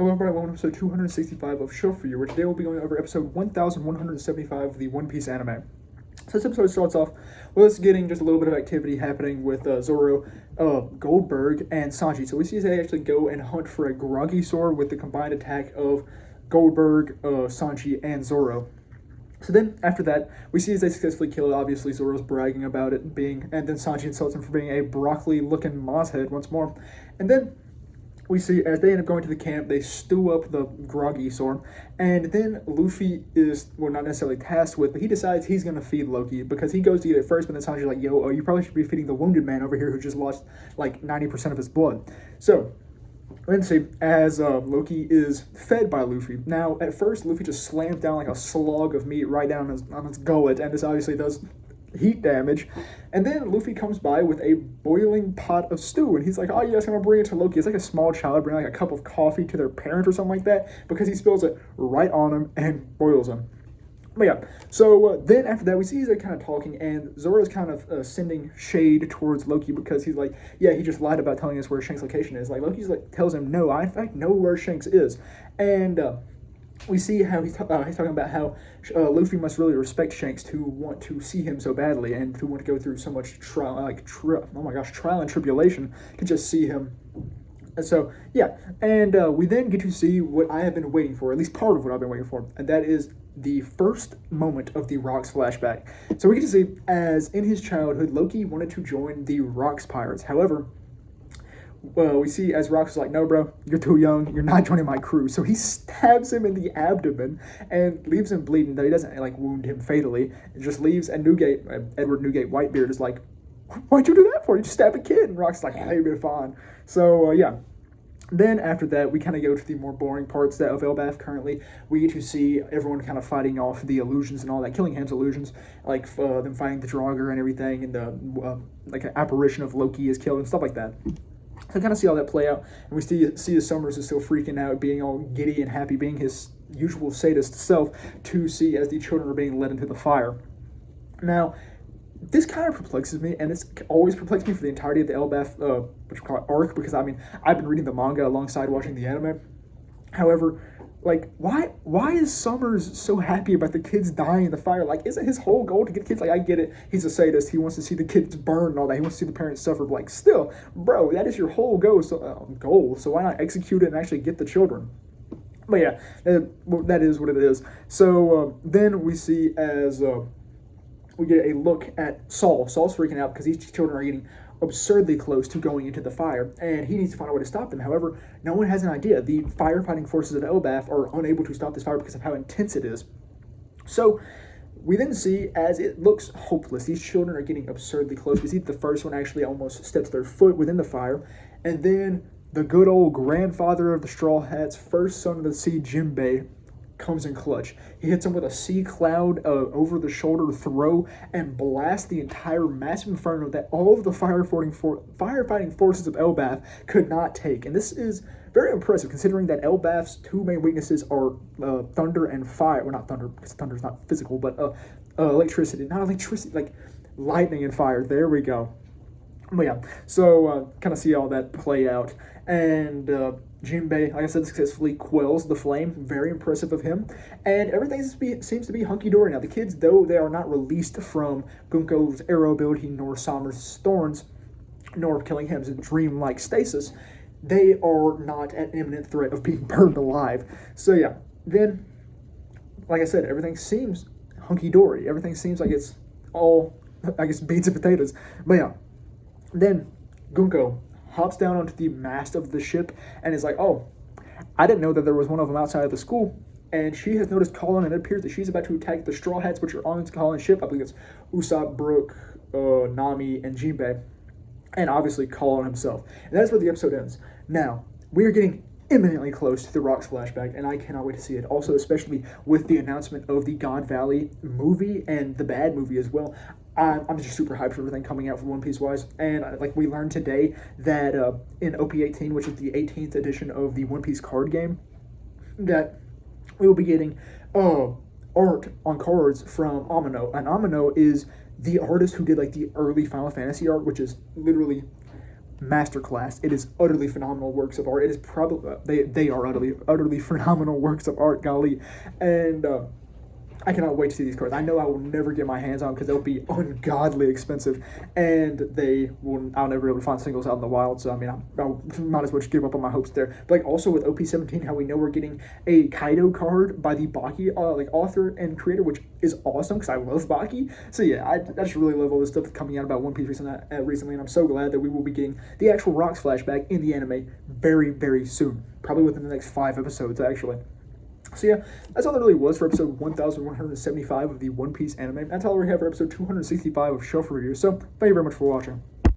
Hello everybody, welcome to episode 265 of Show For You, where today we'll be going over episode 1175 of the One Piece anime. So this episode starts off with us getting just a little bit of activity happening with Zoro, Goldberg, and Sanji. So we see they actually go and hunt for a groggy sword with the combined attack of Goldberg, Sanji, and Zoro. So then, after that, we see as they successfully kill it. Obviously, Zoro's bragging about it being, and then Sanji insults him for being a broccoli-looking mosshead once more. And then we see as they end up going to the camp, they stew up the groggy sword, and then Luffy is, well, not necessarily tasked with, but he decides he's going to feed Loki because he goes to eat it first, but then Sanji's like, yo, you probably should be feeding the wounded man over here who just lost like 90% of his blood. So, let's see, as Loki is fed by Luffy. Now, at first, Luffy just slams down like a slug of meat right down on his gullet, and this obviously does heat damage. And then Luffy comes by with a boiling pot of stew, and he's like, oh yes, I'm gonna bring it to Loki. It's like a small child bringing like a cup of coffee to their parent or something like that, because he spills it right on him and boils him. But yeah, so then after that, we see they're kind of talking, and Zoro's kind of sending shade towards Loki because he's like, yeah, he just lied about telling us where Shanks' location is. Like, Loki's like, tells him, no, I in fact know where Shanks is. And we see how he's talking about how Luffy must really respect Shanks to want to see him so badly and to want to go through so much trial and tribulation to just see him. And so, yeah, and we then get to see what I have been waiting for, at least part of what I've been waiting for, and that is the first moment of the Rocks flashback. So we get to see, as in his childhood, Loki wanted to join the Rocks Pirates. However, we see as Rocks is like, no, bro, you're too young. You're not joining my crew. So he stabs him in the abdomen and leaves him bleeding, though he doesn't, like, wound him fatally. It just leaves, and Edward Newgate Whitebeard is like, why'd you do that for? You just stabbed a kid. And Rocks is like, yeah, you've been fine. So, yeah. Then after that, we kind of go to the more boring parts of Elbaf currently. We get to see everyone kind of fighting off the illusions and all that, Killingham's illusions, like them fighting the Draugr and everything, and the like an apparition of Loki is killed and stuff like that. So kind of see all that play out, and we see the Summers is still freaking out, being all giddy and happy, being his usual sadist self, to see as the children are being led into the fire. Now, this kind of perplexes me, and it's always perplexed me for the entirety of the Elbaf, arc, because, I mean, I've been reading the manga alongside watching the anime. However, like, why is Summers so happy about the kids dying in the fire? Like, isn't his whole goal to get kids? Like, I get it, he's a sadist, he wants to see the kids burn and all that, he wants to see the parents suffer, but, like, still, bro, that is your whole goal, so why not execute it and actually get the children? But yeah, that is what it is. So, then we see as, we get a look at Saul. Saul's freaking out because these children are getting absurdly close to going into the fire, and he needs to find a way to stop them. However, no one has an idea. The firefighting forces of Elbaf are unable to stop this fire because of how intense it is. So we then see, as it looks hopeless, these children are getting absurdly close. We see the first one actually almost steps their foot within the fire, and then the good old grandfather of the Straw Hats, first son of the sea, Jinbe, comes in clutch. He hits him with a sea cloud over the shoulder throw and blasts the entire massive inferno that all of the firefighting forces of Elbaf could not take. And this is very impressive considering that Elbaf's two main weaknesses are thunder and fire. Well, not thunder, because thunder is not physical, but electricity. Not electricity, like lightning and fire. There we go. But yeah, so kind of see all that play out. And Jinbe, like I said, successfully quells the flame. Very impressive of him. And everything seems to be hunky-dory now. The kids, though they are not released from Gunko's arrow ability, nor Somers' thorns, nor Killingham's dream-like stasis, they are not at imminent threat of being burned alive. So yeah, then, like I said, everything seems hunky-dory. Everything seems like it's all, I guess, beans and potatoes. But yeah, then Gunko hops down onto the mast of the ship and is like, oh, I didn't know that there was one of them outside of the school. And she has noticed Colin, and it appears that she's about to attack the Straw Hats, which are on Colin's ship. I believe it's Usopp, Brook, Nami, and Jinbe. And obviously Colin himself. And that's where the episode ends. Now, we are getting imminently close to the Rocks flashback, and I cannot wait to see it. Also, especially with the announcement of the God Valley movie and the Bad movie as well. I'm just super hyped for everything coming out for One Piece wise, and like we learned today that in OP18, which is the 18th edition of the One Piece card game, that we will be getting art on cards from Amino, and Amino is the artist who did like the early Final Fantasy art, which is literally masterclass. It is utterly phenomenal works of art. It is probably they are utterly phenomenal works of art, golly, and I cannot wait to see these cards. I know I will never get my hands on them because they'll be ungodly expensive, and I'll never be able to find singles out in the wild. So I mean, I might as well just give up on my hopes there. But like also with OP-17, how we know we're getting a Kaido card by the Baki author and creator, which is awesome because I love Baki. So yeah, I just really love all this stuff that's coming out about One Piece recently, and I'm so glad that we will be getting the actual Rocks flashback in the anime very, very soon. Probably within the next 5 episodes, actually. So yeah, that's all there really was for episode 1175 of the One Piece anime. That's all we have for episode 265 of Shelf Review. So thank you very much for watching.